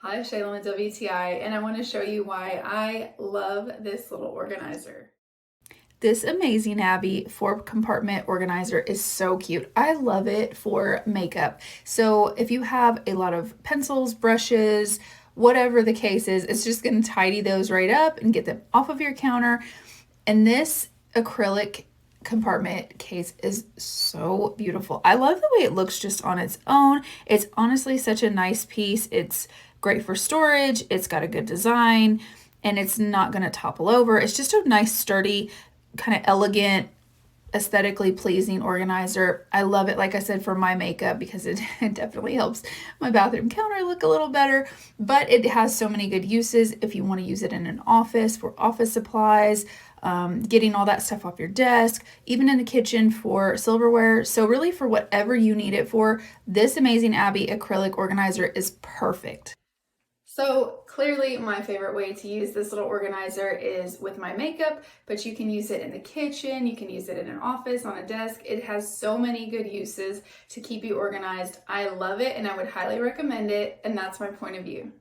Hi, Shayla with WTI, and I want to show you why I love this little organizer. This amazing Abby 4 compartment organizer is so cute. I love it for makeup. So if you have a lot of pencils, brushes, whatever the case is, it's just going to tidy those right up and get them off of your counter. And this acrylic compartment case is so beautiful. I love the way it looks just on its own. It's honestly such a nice piece. It's great for storage. It's got a good design and it's not going to topple over. It's just a nice, sturdy, kind of elegant, aesthetically pleasing organizer. I love it, like I said, for my makeup because it definitely helps my bathroom counter look a little better. But it has so many good uses if you want to use it in an office for office supplies, getting all that stuff off your desk, even in the kitchen for silverware. So really for whatever you need it for, this amazing Abby acrylic organizer is perfect. So clearly my favorite way to use this little organizer is with my makeup, but you can use it in the kitchen, you can use it in an office, on a desk. It has so many good uses to keep you organized. I love it and I would highly recommend it, and that's my point of view.